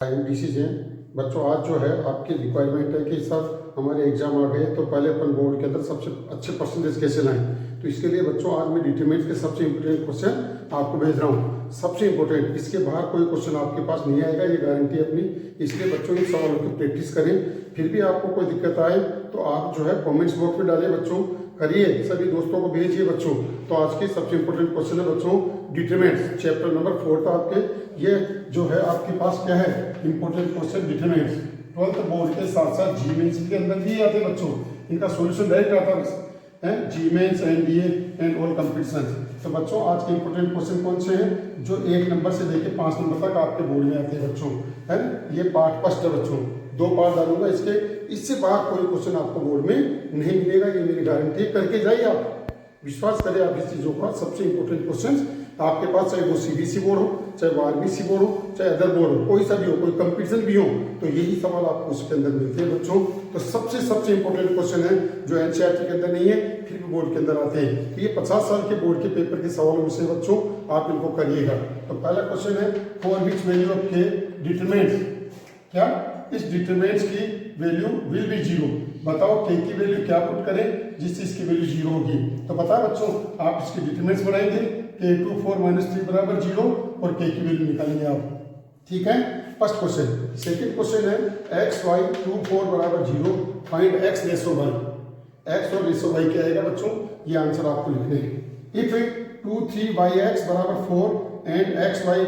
IMPCs हैं बच्चों। आज जो है आपकी रिक्वायरमेंट है कि सर हमारे एग्जाम आ गए तो पहले अपन बोर्ड के अंदर सबसे अच्छे परसेंटेज कैसे लाएं। तो इसके लिए बच्चों आज मैं डिटरमिनेंट के सबसे इंपॉर्टेंट क्वेश्चन आपको भेज रहा हूँ। सबसे इंपॉर्टेंट, इसके बाहर कोई क्वेश्चन आपके पास नहीं आएगा, ये गारंटी अपनी। इसलिए बच्चों इन सवालों की प्रैक्टिस करें। फिर भी आपको कोई दिक्कत आए तो आप जो है कॉमेंट्स बॉक्स में डालिए बच्चों, करिए, सभी दोस्तों को भेजिए बच्चों। तो आज के सबसे इंपॉर्टेंट क्वेश्चन है बच्चों डिटरमिनेंट्स, चैप्टर नंबर 4 था आपके। ये जो है आपके पास क्या है important question determinants. 12th board के साथ साथ जी मेंस के अंदर भी आते बच्चों, इनका सॉल्यूशन डायरेक्ट आता है JEE mains NDA and all competition. तो बच्चों आज के इंपॉर्टेंट क्वेश्चन कौन से हैं जो 1 नंबर से लेकर 5 नंबर तक आपके बोर्ड में आते हैं बच्चों, है। ये पार्ट फर्स्ट है बच्चों, 2 पार्ट डालूंगा इसके। इससे बाहर कोई क्वेश्चन आपको बोर्ड में नहीं मिलेगा, ये मेरी गारंटी। करके जाइए आप, विश्वास करें आप इस चीजों का। सबसे इंपॉर्टेंट क्वेश्चन आपके पास, चाहे वो सीबीएसई बोर्ड हो, चाहे वो आरबीसी बोर्ड हो, चाहे अदर बोर्ड हो, कोई सा भी हो, कोई कंपटीशन भी हो, तो यही सवाल आपको उसके अंदर मिलते हैं बच्चों। तो सबसे इंपॉर्टेंट क्वेश्चन है जो एनसीईआरटी के अंदर नहीं है फिर भी बोर्ड के अंदर आते हैं। तो ये 50 साल के बोर्ड के पेपर के सवालों में से बच्चों आप इनको करिएगा। तो पहला क्वेश्चन है फॉर विच वैल्यू ऑफ के डिटरमिनेंट्स, क्या इस डिटरमिनेंट्स की वैल्यू विल बी 0। बताओ के की वैल्यू क्या पुट करें जिससे इसकी वैल्यू 0 होगी। तो बताओ बच्चों, आप इसके डिटरमिनेंट्स बनाएंगे के 2 4 - 3 बराबर 0 और के की वैल्यू निकालेंगे आप, ठीक है। First question. सेकंड क्वेश्चन है एक्स वाई 2 4 बराबर 0, find X ratio Y. X और रेशो वाई क्या आएगा बच्चों, ये आंसर आपको लिखने हैं। इफ 2 3 yx बराबर 4 एंड एक्स वाई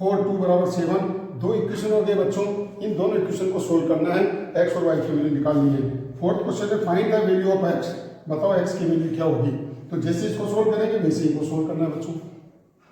4 2 बराबर 7, 2 इक्वेशन हो गए बच्चों। इन दोनों इक्वेशन को सोल्व करना है, एक्स और वाई की वैल्यू निकालनी है। फोर्थ क्वेश्चन है find the value of x. बताओ एक्स की वैल्यू क्या होगी। तो जैसे इसको सोल्व करेंगे वैसे इसको सोल्व करना है बच्चों।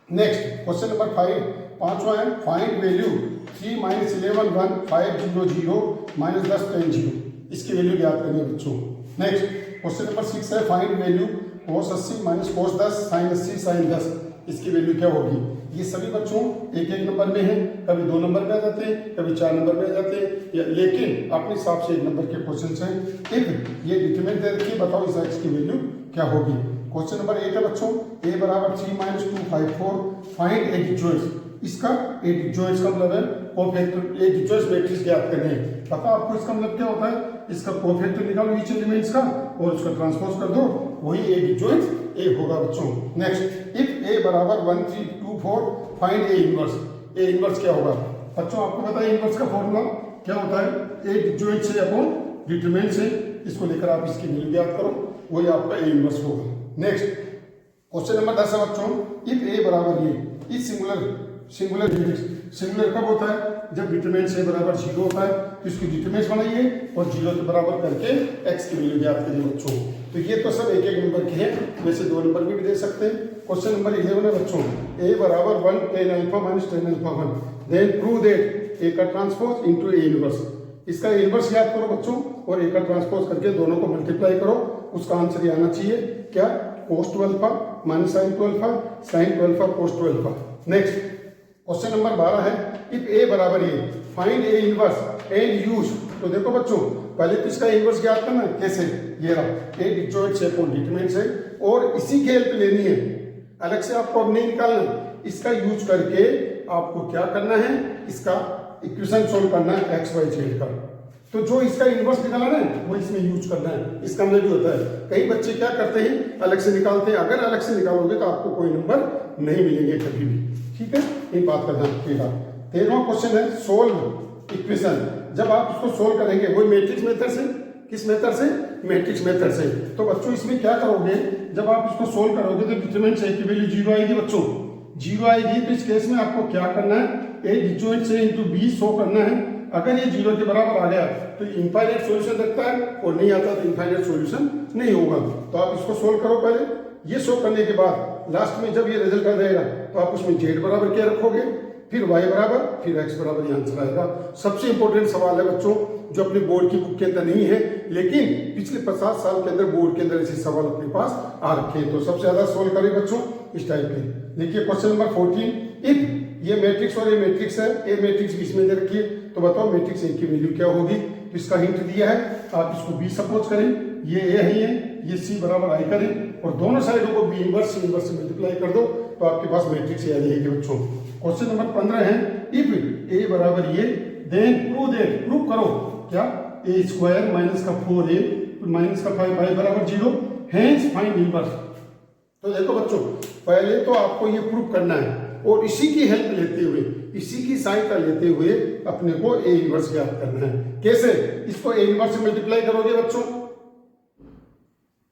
नेक्स्ट क्वेश्चन नंबर 5, पांचवा है फाइंड वैल्यू 3 - 11 1 5 0 0 - 10 10 0। इसकी वैल्यू ज्ञात करनी है बच्चों। नेक्स्ट क्वेश्चन नंबर 6 है find value cos 80 - cos 10 sin 80 sin 10। इसकी वैल्यू क्या होगी। ये सभी बच्चों एक नंबर में है, कभी 2 नंबर में आ जाते हैं, कभी 4 नंबर में आ जाते हैं, लेकिन अपने हिसाब से 1 नंबर के क्वेश्चन हैं। एक ये डिटरमिनेंट दे रखिए, बताओ इस एक्स की वैल्यू क्या होगी। क्वेश्चन नंबर 8 है बच्चों a बराबर 3 - 2 5 4, फाइंड ए डिजॉइंट्स। इसका ए डिजॉइंट्स का मतलब है कोफैक्टर, ए डिजॉइंट्स मैट्रिक्स ज्ञात करने हैं। पता आपको इसका मतलब क्या होता है, इसका कोफैक्टर निकालो ईच एलिमेंट्स का और उसका ट्रांसपोज कर दो, वही ए डिजॉइंट्स ए होगा बच्चों। नेक्स्ट इफ a बराबर 1 3 2 4, find A inverse. A inverse क्या होगा बच्चों, आपको पता है इनवर्स का फॉर्मूला क्या होता है, ए डिजॉइंट से अपॉन डिटरमिनेंट से। इसको लेकर आप इसकी वैल्यू ज्ञात करो, वही आपका ए इनवर्स होगा। नेक्स्ट क्वेश्चन नंबर 10 है बच्चों इफ ए बराबर ये, इस सिंगुलर कब होता है, जब डिटरमिनेंट से बराबर 0 होता है। तो इसकी डिटरमिनेंट बनाइए और 0 के बराबर करके x की वैल्यू ज्ञात करिए बच्चों। तो ये तो सब एक नंबर के हैं, वैसे 2 नंबर में भी दे सकते हैं। क्वेश्चन नंबर 11 है बच्चों a बराबर 1 tan alpha - tan alpha 1, then prove that a का ट्रांसपोज इनटू a इनवर्स। इसका a इनवर्स याद करो बच्चों और a का ट्रांसपोज करके दोनों को मल्टीप्लाई करो। उसका आंसर ये आना चाहिए क्या, cos 2 alpha - sin 2 alpha sin 2 alpha cos 2 alpha. Next question number 12 है इफ a बराबर ये, find A inverse and use. तो देखो बच्चों पहले तो इसका इनवर्स ज्ञात करना है, कैसे, ये रहा ए डिजॉइंट से अपॉन डिटरमिनेंट से, और इसी की हेल्प लेनी है, अलग से आपको अब नहीं निकालना। इसका यूज करके आपको क्या करना है, इसका इक्वेशन सोल्व करना है एक्स वाई जेड का। तो जो इसका इनवर्स निकाला ना वो इसमें यूज करना है। इसका मतलब भी होता है कई बच्चे क्या करते हैं अलग से निकालते हैं, अगर अलग से निकालोगे तो आपको कोई नंबर नहीं मिलेंगे कभी भी, ठीक है, ये बात का ध्यान रखिएगा। 13वां क्वेश्चन है सोल्व इक्वेशन। जब आप इसको सोल्व करेंगे वो मैट्रिक्स मेथड से, किस मेथड से, मैट्रिक्स मेथड से। तो बच्चों इसमें क्या करोगे, जब आप इसको सोल्व करोगे तो डिटरमिनेंट से की वैल्यू 0 आएगी बच्चों, 0 आएगी। तो इस केस में आपको क्या करना है, ए डिजॉइंट से इनटू बी शो करना है। अगर ये 0 के बराबर आ गया तो इनफाइनाइट सॉल्यूशन रखता है, और नहीं आता तो इनफाइनाइट सॉल्यूशन नहीं होगा। तो आप इसको सोल्व करो पहले, ये शो करने के बाद लास्ट में जब ये रिजल्ट आ जाएगा तो आप उसमें z बराबर क्या रखोगे, फिर y बराबर, फिर x बराबर, ये आंसर आएगा। सबसे इंपॉर्टेंट सवाल है बच्चों जो अपने बोर्ड की बुक के अंदर नहीं है, लेकिन पिछले 50 साल के अंदर बोर्ड के अंदर ऐसे सवाल अपने पास आ रखे हैं। तो सबसे ज्यादा सोल्व करें बच्चों इस टाइप के। देखिए क्वेश्चन नंबर 14 इफ ये मैट्रिक्स और ये मैट्रिक्स है, ए मैट्रिक्स बीच में दे रखिए। तो बताओ मैट्रिक्स ए की वैल्यू क्या होगी। तो इसका हिंट दिया है, आप इसको बी सपोज करें, ये ए है, ये सी बराबर आई करें और दोनों साइडों को बी इनवर्स से मल्टीप्लाई कर दो तो आपके पास मैट्रिक्स ए आ जाएगी बच्चों। क्वेश्चन नंबर 15 है, इफ ए बराबर ये देन प्रूव करो क्या, ए स्क्वायर माइनस का 4a माइनस का 5y बराबर 0, हेंस फाइंड इनवर्स। तो देखो बच्चों, पहले तो आपको ये प्रूव करना है और इसी की हेल्प लेते हुए, इसी की सहायता लेते हुए अपने को ए इनवर्स ज्ञात करना है। कैसे? इसको ए इनवर्स से मल्टीप्लाई करोगे बच्चों,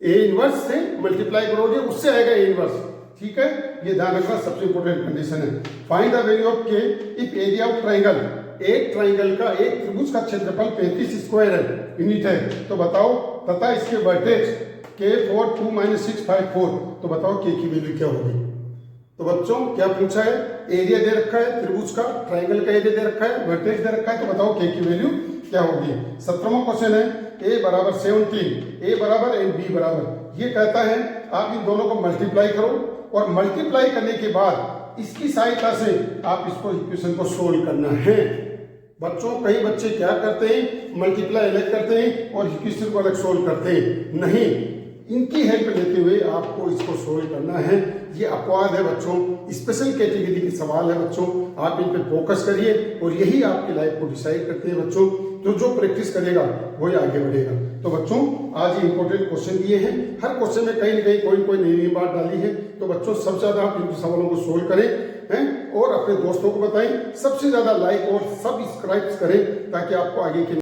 ए इनवर्स से मल्टीप्लाई करोगे, उससे आएगा ए इनवर्स। ठीक है, ये ध्यान रखना, सबसे इंपॉर्टेंट कंडीशन है। फाइंड द वैल्यू ऑफ के इफ एरिया ऑफ ट्राइंगल, एक ट्राइंगल का, एक त्रिभुज का क्षेत्रफल 35 स्क्वायर है, यूनिट है, तो बताओ, तथा इसके वर्टेक्स के 4 2 - 6 5 4, तो बताओ के की वैल्यू क्या होगी। तो बच्चों क्या पूछा है, एरिया दे रखा है त्रिभुज का, ट्राइंगल का एरिया दे रखा है, वर्टेक्स दे रखा है, तो बताओ के की वैल्यू क्या होगी। 17वां क्वेश्चन है, a बराबर 17, a बराबर एंड b बराबर, ये कहता है आप इन दोनों को मल्टीप्लाई करो और मल्टीप्लाई करने के बाद इसकी सहायता से आप इसको इक्वेशन को सोल्व करना है। बच्चों कई बच्चे क्या करते हैं, मल्टीप्लाई अलग करते हैं और इक्वेशन को अलग सोल्व करते हैं, नहीं, इनकी हेल्प लेते हुए आपको इसको सोल्व करना है। ये अपवाद है बच्चों, स्पेशल कैटेगरी के सवाल है बच्चों, आप इन पे फोकस करिए और यही आपकी लाइफ को डिसाइड करते हैं बच्चों। तो जो प्रैक्टिस करेगा वही आगे बढ़ेगा। तो बच्चों आज ये इंपॉर्टेंट क्वेश्चन दिए हैं, हर क्वेश्चन में कहीं ना कहीं कोई नई बात डाली है। तो बच्चों सबसे ज्यादा आप इन सवालों को सोल्व करें हैं और अपने दोस्तों को बताएं, सबसे ज्यादा लाइक और सब्सक्राइब करें ताकि आपको आगे के